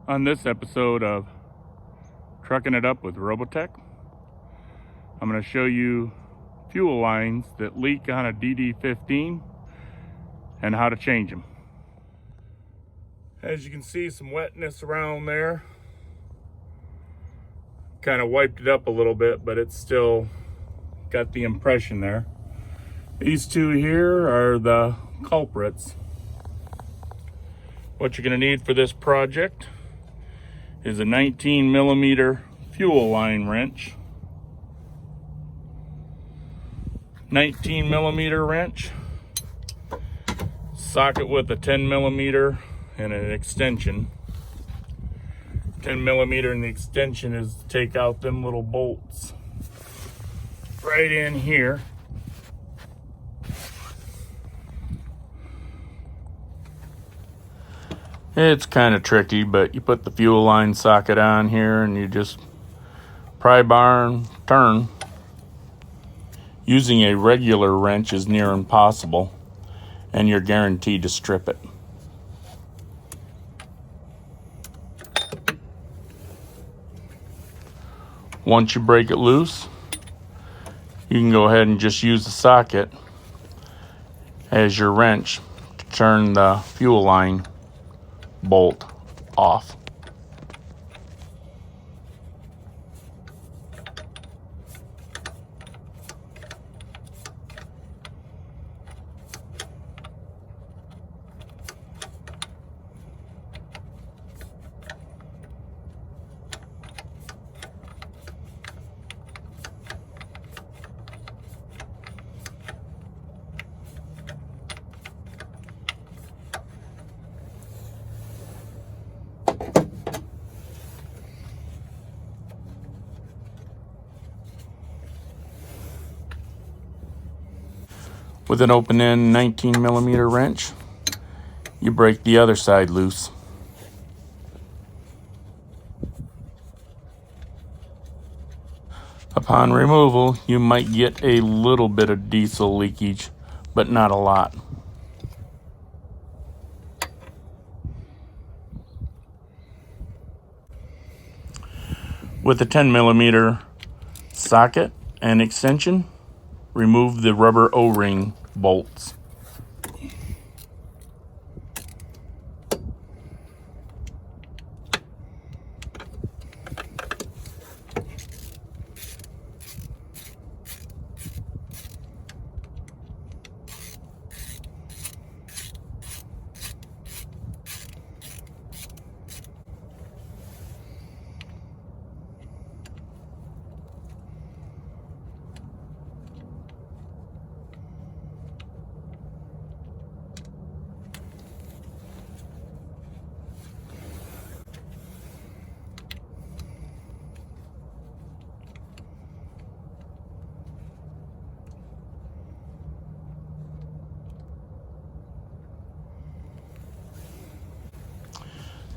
On this episode of Trucking It Up with Robotech, I'm going to show you fuel lines that leak on a DD15 and how to change them. As you can see, some wetness around there. Kind of wiped it up a little bit, but it's still got the impression there. These two here are the culprits. What you're going to need for this project is a 19mm fuel line wrench, 19mm wrench, socket with a 10mm and an extension. 10mm and the extension is to take out them little bolts right in here. It's kind of tricky, but you put the fuel line socket on here and you just pry bar and turn. Using a regular wrench is near impossible, and you're guaranteed to strip it. Once you break it loose, you can go ahead and just use the socket as your wrench to turn the fuel line bolt off. With an open end 19mm wrench, you break the other side loose. Upon removal, you might get a little bit of diesel leakage, but not a lot. With a 10mm socket and extension, remove the rubber O-ring bolts.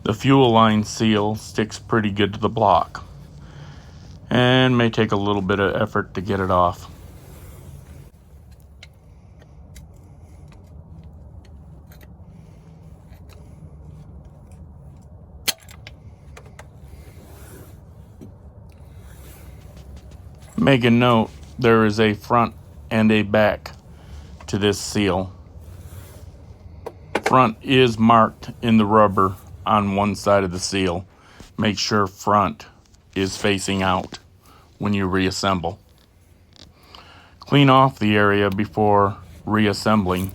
The fuel line seal sticks pretty good to the block and may take a little bit of effort to get it off. Make a note, there is a front and a back to this seal. Front is marked in the rubber on one side of the seal. Make sure front is facing out when you reassemble. Clean off the area before reassembling,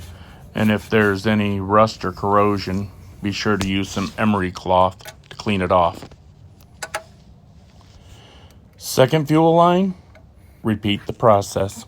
and if there's any rust or corrosion, be sure to use some emery cloth to clean it off. Second fuel line, repeat the process.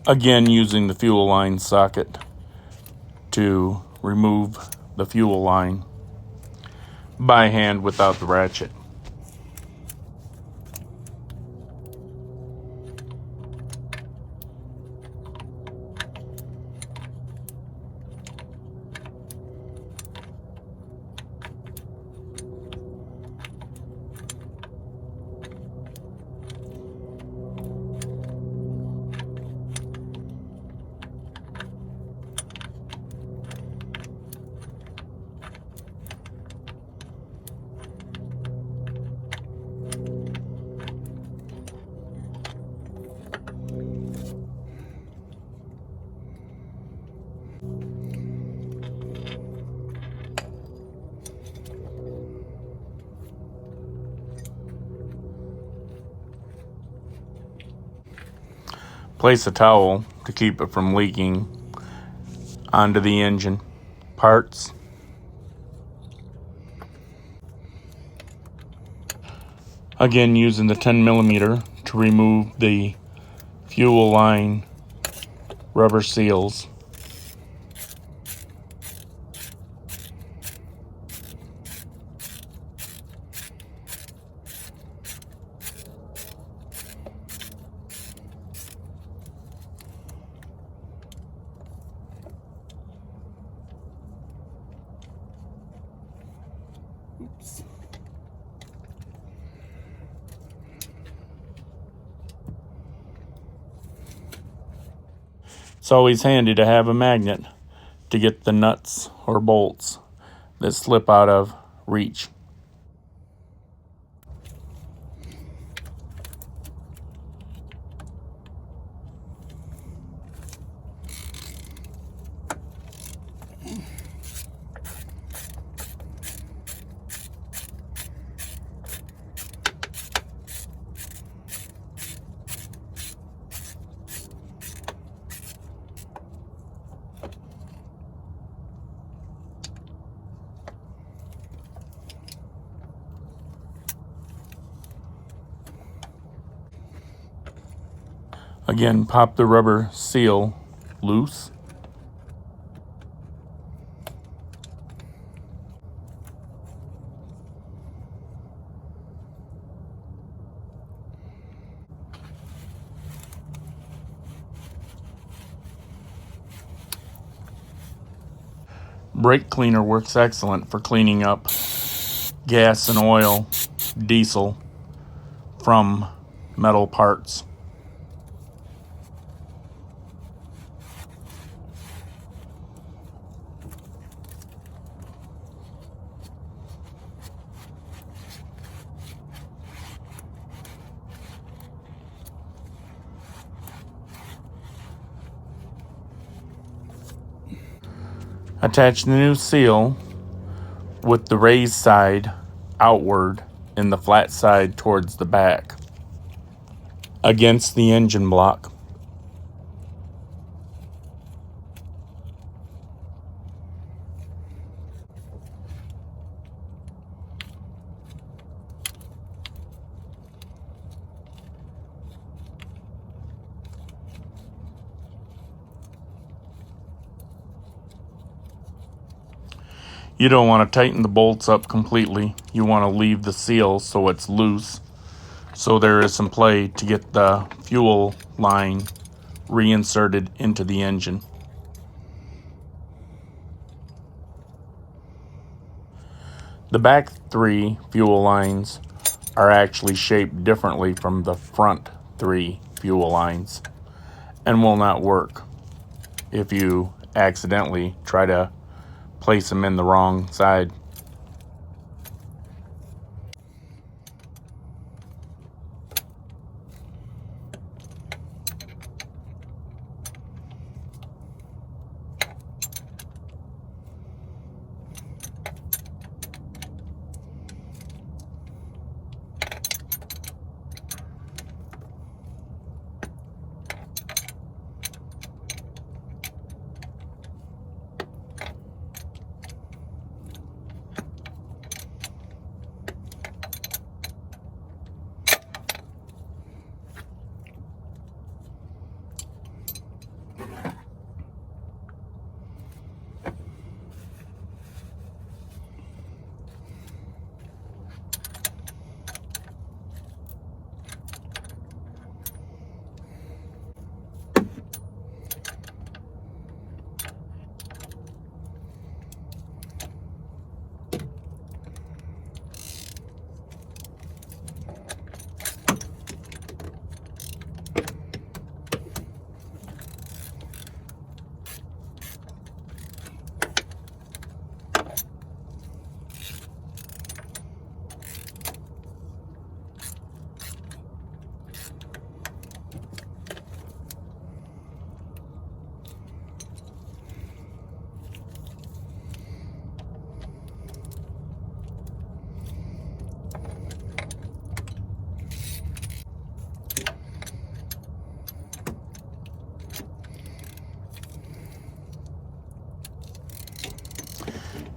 Again, using the fuel line socket to remove the fuel line by hand without the ratchet. Place a towel to keep it from leaking onto the engine parts. Again, using the 10mm to remove the fuel line rubber seals. Oops. It's always handy to have a magnet to get the nuts or bolts that slip out of reach. Again, pop the rubber seal loose. Brake cleaner works excellent for cleaning up gas and oil, diesel from metal parts. Attach the new seal with the raised side outward and the flat side towards the back against the engine block. You don't want to tighten the bolts up completely. You want to leave the seal so it's loose, so there is some play to get the fuel line reinserted into the engine. The back 3 fuel lines are actually shaped differently from the front 3 fuel lines and will not work if you accidentally try to place them in the wrong side.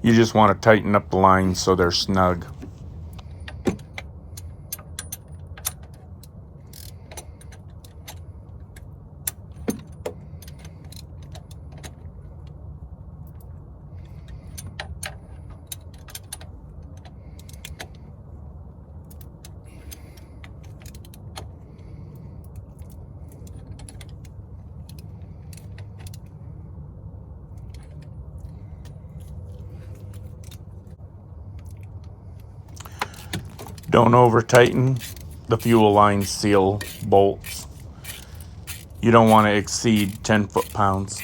You just want to tighten up the lines so they're snug. Don't over tighten the fuel line seal bolts. You don't want to exceed 10 foot-pounds.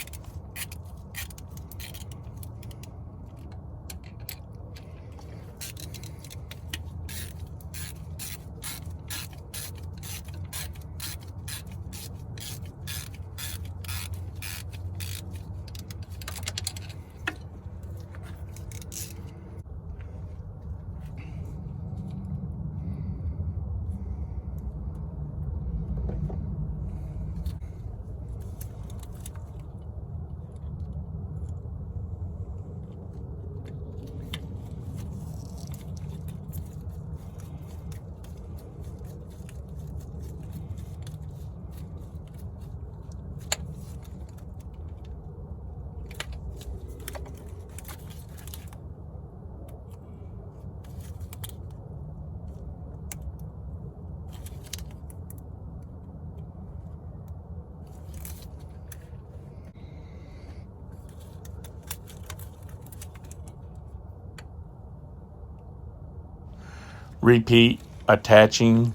Repeat attaching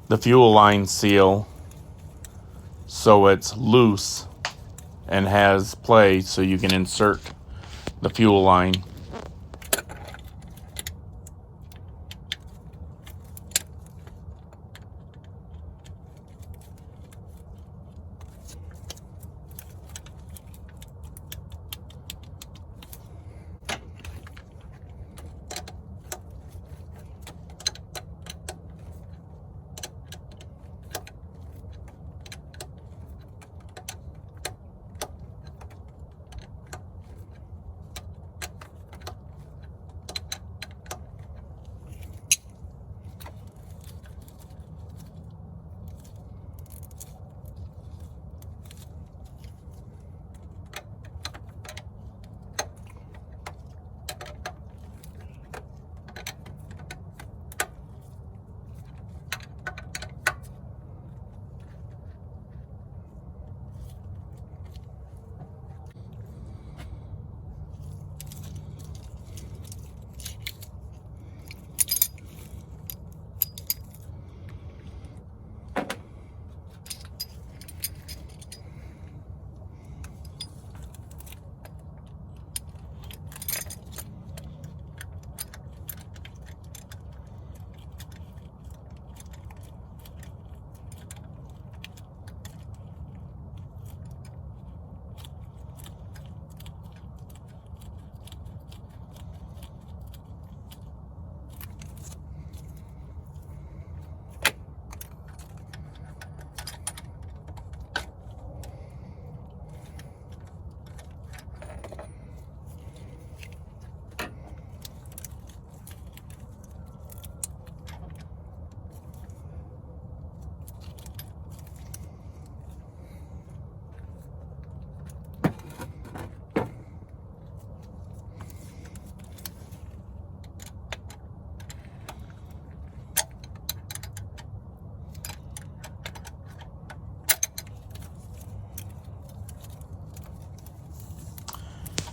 the fuel line seal so it's loose and has play so you can insert the fuel line.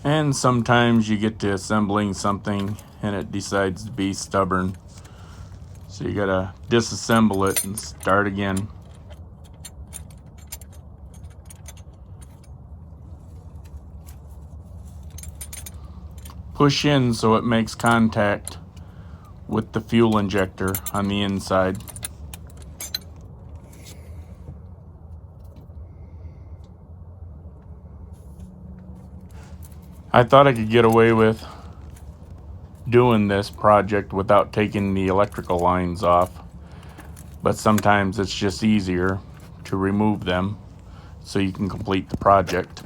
And sometimes you get to assembling something and it decides to be stubborn. So you gotta disassemble it and start again. Push in so it makes contact with the fuel injector on the inside. I thought I could get away with doing this project without taking the electrical lines off, but sometimes it's just easier to remove them so you can complete the project.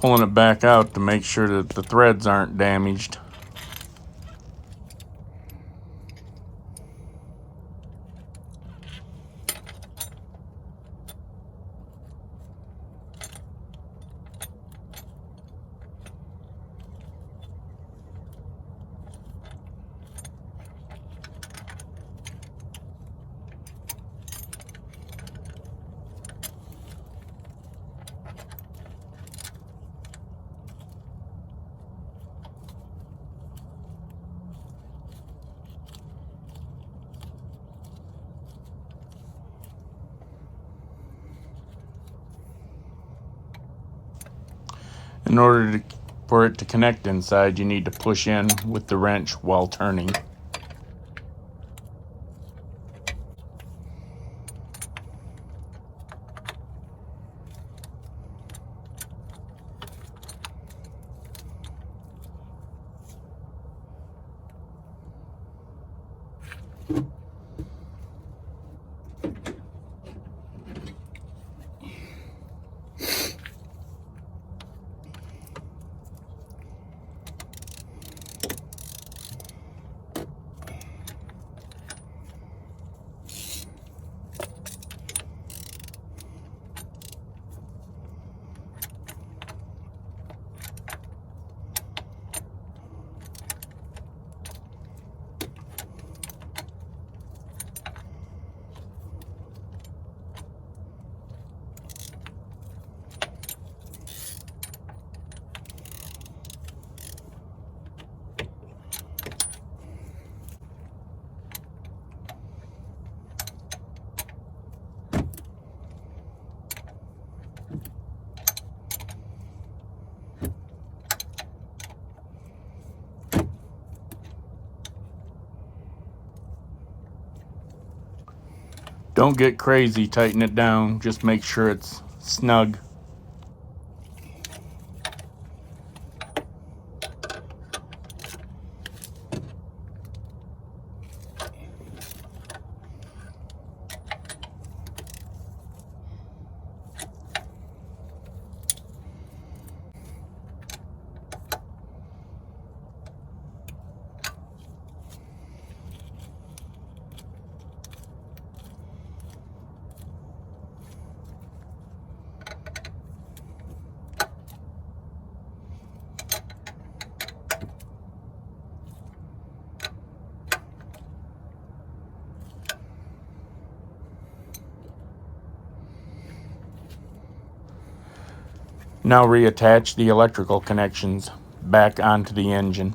pulling it back out to make sure that the threads aren't damaged. In order for it to connect inside, you need to push in with the wrench while turning. Don't get crazy, tighten it down, just make sure it's snug. Now reattach the electrical connections back onto the engine.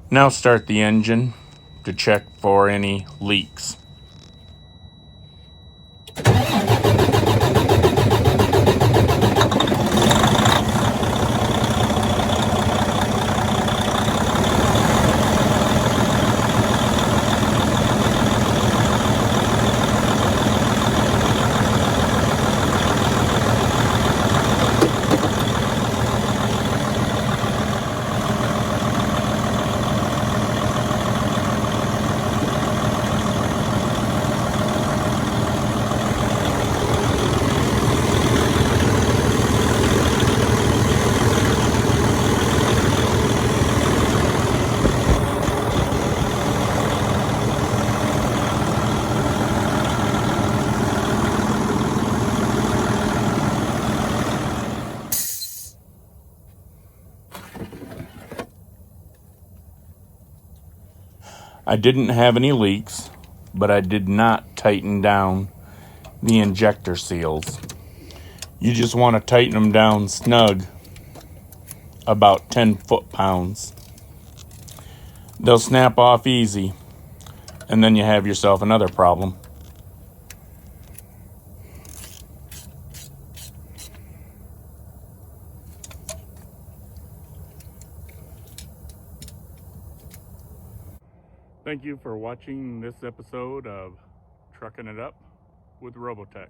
Now start the engine to check for any leaks. I didn't have any leaks, but I did not tighten down the injector seals. You just want to tighten them down snug, about 10 foot-pounds. They'll snap off easy, And then you have yourself another problem. Thank you for watching this episode of Trucking It Up with Robotech.